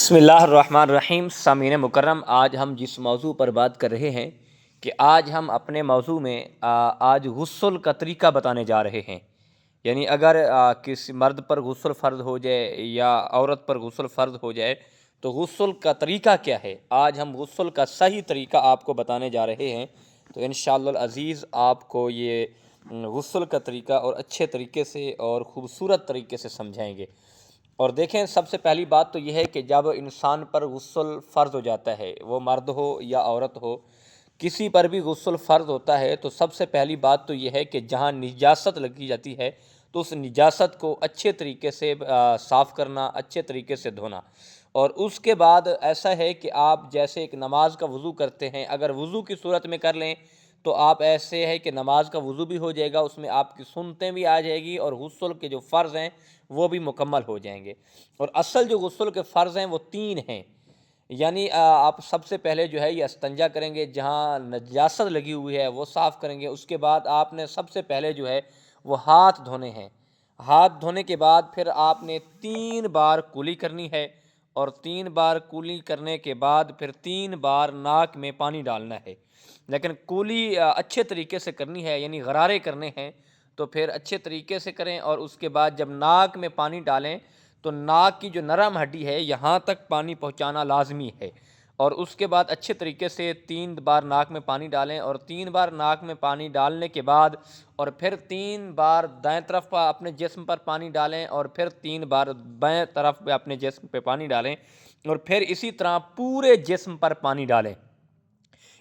بسم اللہ الرحمن الرحیم۔ سامعین مکرم، آج ہم جس موضوع پر بات کر رہے ہیں کہ آج ہم اپنے موضوع میں آج غسل کا طریقہ بتانے جا رہے ہیں۔ یعنی اگر کسی مرد پر غسل فرض ہو جائے یا عورت پر غسل فرض ہو جائے تو غسل کا طریقہ کیا ہے، آج ہم غسل کا صحیح طریقہ آپ کو بتانے جا رہے ہیں۔ تو انشاءاللہ العزیز آپ کو یہ غسل کا طریقہ اور اچھے طریقے سے اور خوبصورت طریقے سے سمجھائیں گے۔ اور دیکھیں، سب سے پہلی بات تو یہ ہے کہ جب انسان پر غسل فرض ہو جاتا ہے، وہ مرد ہو یا عورت ہو، کسی پر بھی غسل فرض ہوتا ہے تو سب سے پہلی بات تو یہ ہے کہ جہاں نجاست لگی جاتی ہے تو اس نجاست کو اچھے طریقے سے صاف کرنا، اچھے طریقے سے دھونا۔ اور اس کے بعد ایسا ہے کہ آپ جیسے ایک نماز کا وضو کرتے ہیں، اگر وضو کی صورت میں کر لیں تو آپ ایسے ہے کہ نماز کا وضو بھی ہو جائے گا، اس میں آپ کی سنتیں بھی آ جائے گی اور غسل کے جو فرض ہیں وہ بھی مکمل ہو جائیں گے۔ اور اصل جو غسل کے فرض ہیں وہ 3 ہیں۔ یعنی آپ سب سے پہلے جو ہے یہ استنجا کریں گے، جہاں نجاست لگی ہوئی ہے وہ صاف کریں گے۔ اس کے بعد آپ نے سب سے پہلے جو ہے وہ ہاتھ دھونے ہیں۔ ہاتھ دھونے کے بعد پھر آپ نے 3 بار کلی کرنی ہے، اور 3 بار کلی کرنے کے بعد پھر 3 بار ناک میں پانی ڈالنا ہے۔ لیکن کلی اچھے طریقے سے کرنی ہے، یعنی غرارے کرنے ہیں تو پھر اچھے طریقے سے کریں۔ اور اس کے بعد جب ناک میں پانی ڈالیں تو ناک کی جو نرم ہڈی ہے یہاں تک پانی پہنچانا لازمی ہے۔ اور اس کے بعد اچھے طریقے سے 3 بار ناک میں پانی ڈالیں، اور 3 بار ناک میں پانی ڈالنے کے بعد اور پھر 3 بار دائیں طرف اپنے جسم پر پانی ڈالیں، اور پھر 3 بار بائیں طرف پہ اپنے جسم پہ پانی ڈالیں، اور پھر اسی طرح پورے جسم پر پانی ڈالیں۔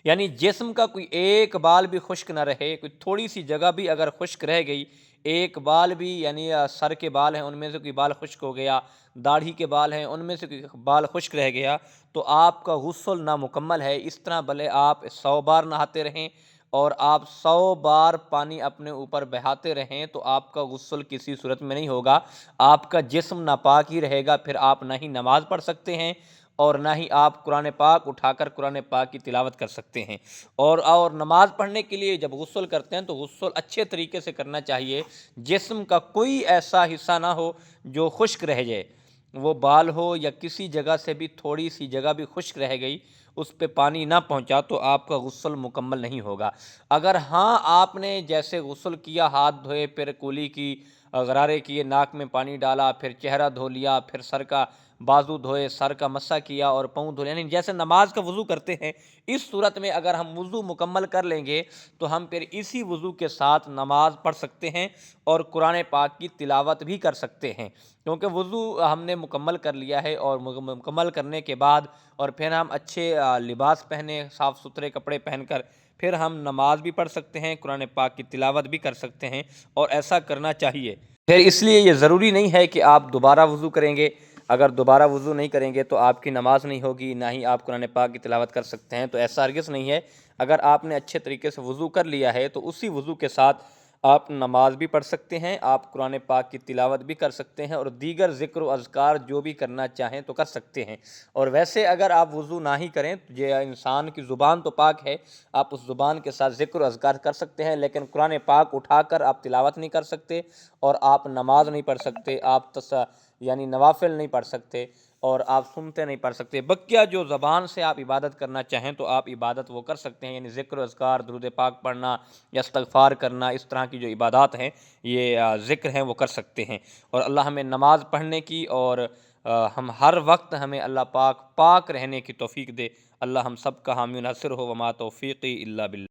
یعنی جسم کا کوئی ایک بال بھی خشک نہ رہے، کوئی تھوڑی سی جگہ بھی اگر خشک رہ گئی، ایک بال بھی، یعنی سر کے بال ہیں ان میں سے کوئی بال خشک ہو گیا، داڑھی کے بال ہیں ان میں سے کوئی بال خشک رہ گیا تو آپ کا غسل نامکمل ہے۔ اس طرح بھلے آپ 100 بار نہاتے رہیں اور آپ 100 بار پانی اپنے اوپر بہاتے رہیں تو آپ کا غسل کسی صورت میں نہیں ہوگا، آپ کا جسم ناپاک ہی رہے گا۔ پھر آپ نہ ہی نماز پڑھ سکتے ہیں اور نہ ہی آپ قرآن پاک اٹھا کر قرآن پاک کی تلاوت کر سکتے ہیں۔ اور نماز پڑھنے کے لیے جب غسل کرتے ہیں تو غسل اچھے طریقے سے کرنا چاہیے، جسم کا کوئی ایسا حصہ نہ ہو جو خشک رہ جائے، وہ بال ہو یا کسی جگہ سے بھی تھوڑی سی جگہ بھی خشک رہ گئی، اس پہ پانی نہ پہنچا تو آپ کا غسل مکمل نہیں ہوگا۔ اگر ہاں آپ نے جیسے غسل کیا، ہاتھ دھوئے، پھر کلی کی، غرارے کیے، ناک میں پانی ڈالا، پھر چہرہ دھو لیا، پھر سر کا بازو دھوئے، سر کا مسح کیا اور پاؤں دھوئے، یعنی جیسے نماز کا وضو کرتے ہیں، اس صورت میں اگر ہم وضو مکمل کر لیں گے تو ہم پھر اسی وضو کے ساتھ نماز پڑھ سکتے ہیں اور قرآن پاک کی تلاوت بھی کر سکتے ہیں، کیونکہ وضو ہم نے مکمل کر لیا ہے۔ اور مکمل کرنے کے بعد اور پھر ہم اچھے لباس پہنے، صاف ستھرے کپڑے پہن کر پھر ہم نماز بھی پڑھ سکتے ہیں، قرآن پاک کی تلاوت بھی کر سکتے ہیں، اور ایسا کرنا چاہیے۔ پھر اس لیے یہ ضروری نہیں ہے کہ آپ دوبارہ وضو کریں گے، اگر دوبارہ وضو نہیں کریں گے تو آپ کی نماز نہیں ہوگی، نہ ہی آپ قرآن پاک کی تلاوت کر سکتے ہیں، تو ایسا ہرگز نہیں ہے۔ اگر آپ نے اچھے طریقے سے وضو کر لیا ہے تو اسی وضو کے ساتھ آپ نماز بھی پڑھ سکتے ہیں، آپ قرآن پاک کی تلاوت بھی کر سکتے ہیں، اور دیگر ذکر و اذکار جو بھی کرنا چاہیں تو کر سکتے ہیں۔ اور ویسے اگر آپ وضو نہ ہی کریں، یہ انسان کی زبان تو پاک ہے، آپ اس زبان کے ساتھ ذکر و اذکار کر سکتے ہیں، لیکن قرآن پاک اٹھا کر آپ تلاوت نہیں کر سکتے، اور آپ نماز نہیں پڑھ سکتے، آپ یعنی نوافل نہیں پڑھ سکتے، اور آپ سنتے نہیں پڑھ سکتے۔ بقیہ جو زبان سے آپ عبادت کرنا چاہیں تو آپ عبادت وہ کر سکتے ہیں، یعنی ذکر و اذکار، درود پاک پڑھنا یا استغفار کرنا، اس طرح کی جو عبادات ہیں، یہ ذکر ہیں، وہ کر سکتے ہیں۔ اور اللہ ہمیں نماز پڑھنے کی اور ہم ہر وقت ہمیں اللہ پاک رہنے کی توفیق دے۔ اللہ ہم سب کا حامی و ناصر ہو، وما توفیقی الا باللہ۔